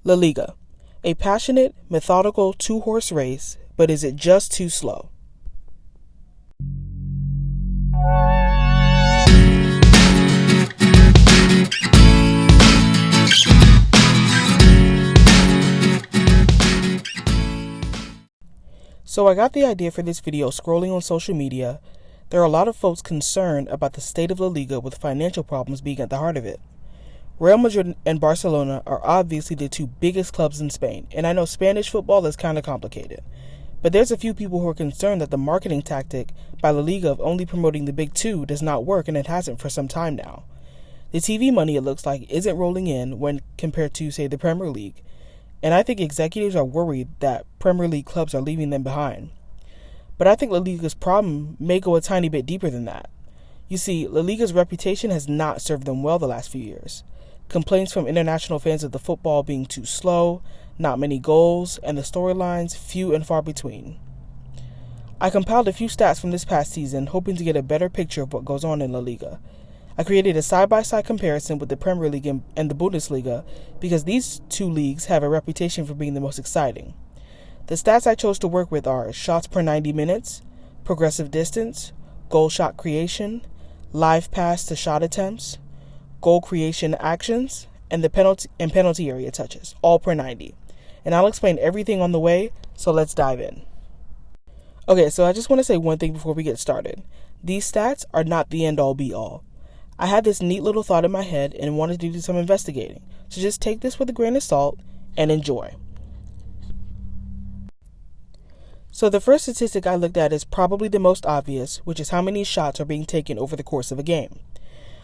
La Liga, a passionate, methodical two-horse race, but is it just too slow? So I got the idea for this video scrolling on social media. There are a lot of folks concerned about the state of La Liga with financial problems being at the heart of it. Real Madrid and Barcelona are obviously the two biggest clubs in Spain, and I know Spanish football is kind of complicated. But there's a few people who are concerned that the marketing tactic by La Liga of only promoting the big two does not work, and it hasn't for some time now. The TV money, it looks like, isn't rolling in when compared to, say, the Premier League. And I think executives are worried that Premier League clubs are leaving them behind. But I think La Liga's problem may go a tiny bit deeper than that. You see, La Liga's reputation has not served them well the last few years. Complaints from international fans of the football being too slow, not many goals, and the storylines few and far between. I compiled a few stats from this past season, hoping to get a better picture of what goes on in La Liga. I created a side-by-side comparison with the Premier League and the Bundesliga because these two leagues have a reputation for being the most exciting. The stats I chose to work with are shots per 90 minutes, progressive distance, goal shot creation, live pass to shot attempts, goal creation actions, and the penalty area touches, all per 90. And I'll explain everything on the way, so let's dive in. Okay, so I just want to say one thing before we get started. These stats are not the end-all be-all. I had this neat little thought in my head and wanted to do some investigating, so just take this with a grain of salt and enjoy. So the first statistic I looked at is probably the most obvious, which is how many shots are being taken over the course of a game.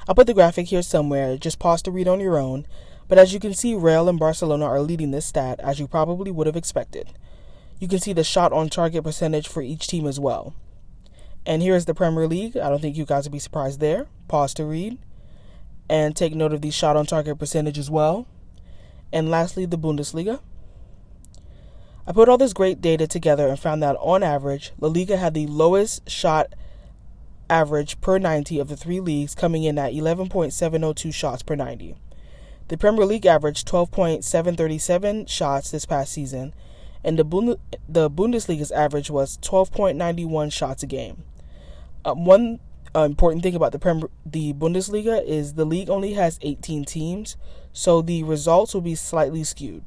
I'll put the graphic here somewhere, just pause to read on your own, but as you can see, Real and Barcelona are leading this stat, as you probably would have expected. You can see the shot on target percentage for each team as well. And here is the Premier League. I don't think you guys would be surprised there. Pause to read. And take note of the shot on target percentage as well. And lastly, the Bundesliga. I put all this great data together and found that on average, La Liga had the lowest shot average per 90 of the three leagues, coming in at 11.702 shots per 90. The Premier League averaged 12.737 shots this past season, and the Bundesliga's average was 12.91 shots a game. One important thing about the Bundesliga is the league only has 18 teams, so the results will be slightly skewed.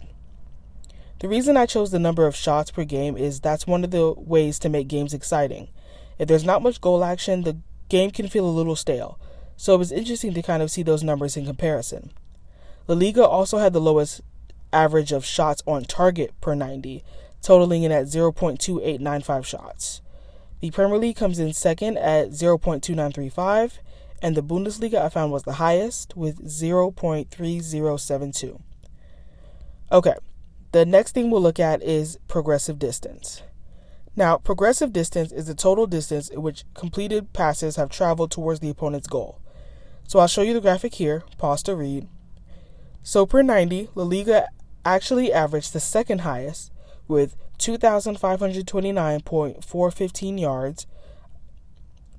The reason I chose the number of shots per game is that's one of the ways to make games exciting. If there's not much goal action, the game can feel a little stale, so it was interesting to kind of see those numbers in comparison. La Liga also had the lowest average of shots on target per 90, totaling in at 0.2895 shots. The Premier League comes in second at 0.2935, and the Bundesliga I found was the highest with 0.3072. Okay, the next thing we'll look at is progressive distance. Now, progressive distance is the total distance in which completed passes have traveled towards the opponent's goal. So I'll show you the graphic here, pause to read. So per 90, La Liga actually averaged the second highest with 2,529.415 yards.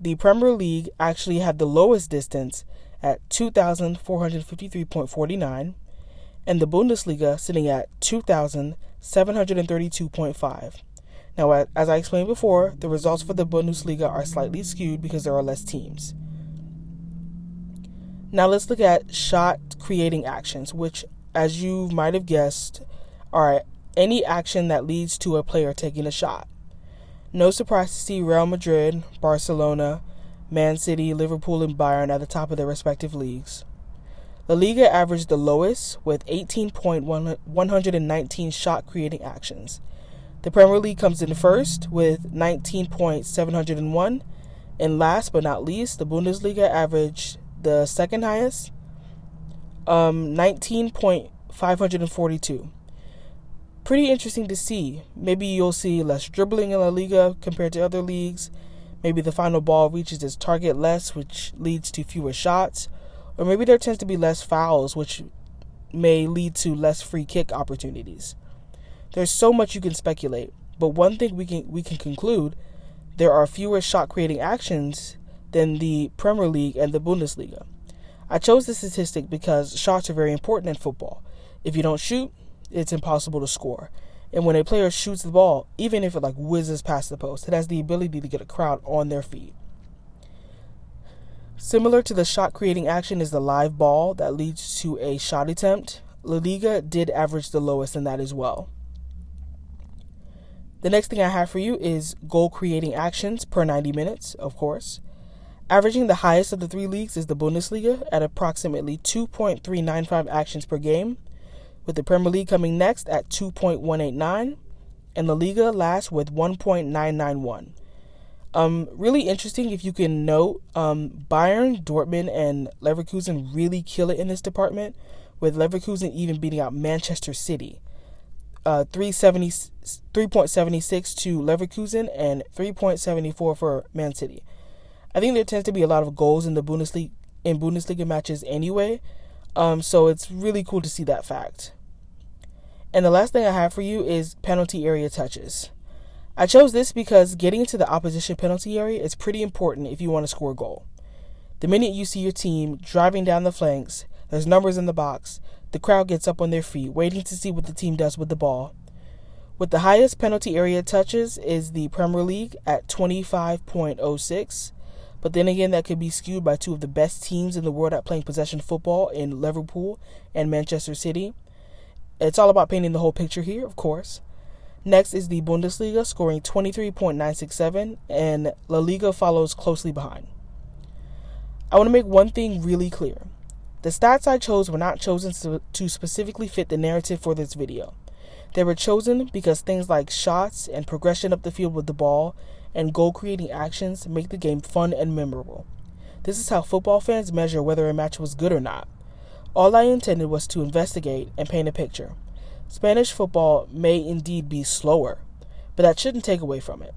The Premier League actually had the lowest distance at 2,453.49, and the Bundesliga sitting at 2,732.5. Now, as I explained before, the results for the Bundesliga are slightly skewed because there are less teams. Now let's look at shot creating actions, which, as you might have guessed, are any action that leads to a player taking a shot. No surprise to see Real Madrid, Barcelona, Man City, Liverpool, and Bayern at the top of their respective leagues. La Liga averaged the lowest with 18.119 shot creating actions. The Premier League comes in first with 19.701, and last but not least, the Bundesliga averaged the second highest, 19.542. Pretty interesting to see. Maybe you'll see less dribbling in La Liga compared to other leagues. Maybe the final ball reaches its target less, which leads to fewer shots. Or maybe there tends to be less fouls, which may lead to less free kick opportunities. There's so much you can speculate, but one thing we can conclude, there are fewer shot-creating actions than the Premier League and the Bundesliga. I chose this statistic because shots are very important in football. If you don't shoot, it's impossible to score. And when a player shoots the ball, even if it whizzes past the post, it has the ability to get a crowd on their feet. Similar to the shot creating action is the live ball that leads to a shot attempt. La Liga did average the lowest in that as well. The next thing I have for you is goal creating actions per 90 minutes, of course. Averaging the highest of the three leagues is the Bundesliga at approximately 2.395 actions per game, with the Premier League coming next at 2.189, and La Liga last with 1.991. Really interesting if you can note, Bayern, Dortmund, and Leverkusen really kill it in this department, with Leverkusen even beating out Manchester City. 3.76 to Leverkusen and 3.74 for Man City. I think there tends to be a lot of goals in the Bundesliga matches anyway, so it's really cool to see that fact. And the last thing I have for you is penalty area touches. I chose this because getting into the opposition penalty area is pretty important if you want to score a goal. The minute you see your team driving down the flanks, there's numbers in the box, the crowd gets up on their feet, waiting to see what the team does with the ball. With the highest penalty area touches is the Premier League at 25.06, but then again that could be skewed by two of the best teams in the world at playing possession football in Liverpool and Manchester City. It's all about painting the whole picture here, of course. Next is the Bundesliga, scoring 23.967, and La Liga follows closely behind. I want to make one thing really clear. The stats I chose were not chosen to specifically fit the narrative for this video. They were chosen because things like shots and progression up the field with the ball and goal-creating actions make the game fun and memorable. This is how football fans measure whether a match was good or not. All I intended was to investigate and paint a picture. Spanish football may indeed be slower, but that shouldn't take away from it.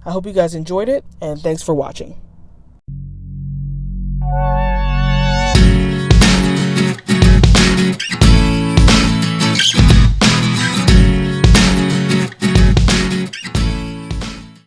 I hope you guys enjoyed it, and thanks for watching.